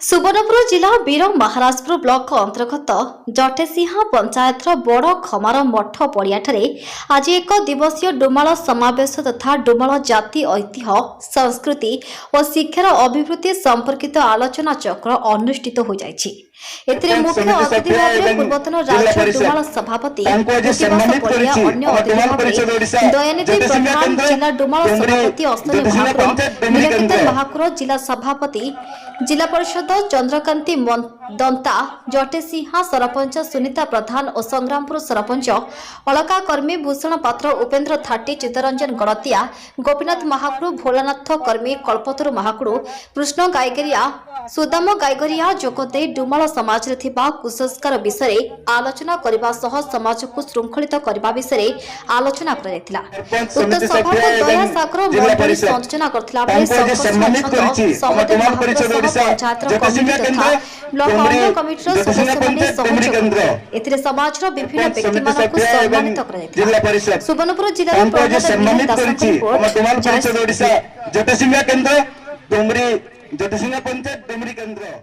सुवर्णपुर जिला वीर महाराजपुर ब्लॉक अंतर्गत जटेसिंहा पंचायत बड़ खमार मठ पड़ियाठारे आज एक दिवसीय डुमाल समावेश तथा डुमाल जाति ऐतिह्य संस्कृति और शिक्षार अभिवृद्धि संपर्कित आलोचना चक्र अनुष्ठित हो जायछि। एथिरे मुख्य अतिथि भाव पूर्वतन राज्य डुमाल सभापति पड़िया अन्य अतिथि भाव दयानिधि प्रधान जिला डुमाल सभापति अश्विनी महाकुर नीलकेतन महाकुर जिला सभापति जिला परिषद चंद्रकांति दंता जटेसिंहा सरपंच सुनीता प्रधान और संग्रामपुर सरपंच अलका कर्मी भूषण पात्र उपेन्द्र थाटी चित्तरंजन गड़तिया गोपीनाथ महाकुड़ भोलानाथ कर्मी कल्पतरु महाकुड़ कृष्ण गायगरिया सुदाम गायगरिया जोगदे डुमाल समाज रे थिबा कुसंस्कार विषय आलोचना करबा सह समाज को श्रृंखलित करबा विषय आलोचना करा जायतिला। उक्त सभा को दया सागर मंडली संयोजन करथिला बेले समति महापुर पंचायत कमिटी तथा ब्लॉक अन्य कमिटीर सदस्य माने सहयोग एथिरे समाजर विभिन्न व्यक्ति मानक सम्मानित करा जायतिला। सुवर्णपुर जिल्लार प्रधान दासक रिपोर्ट जटेसिंहा केंद्र डोमरी जटेसिंहा पंचायत डोमरी केंद्र।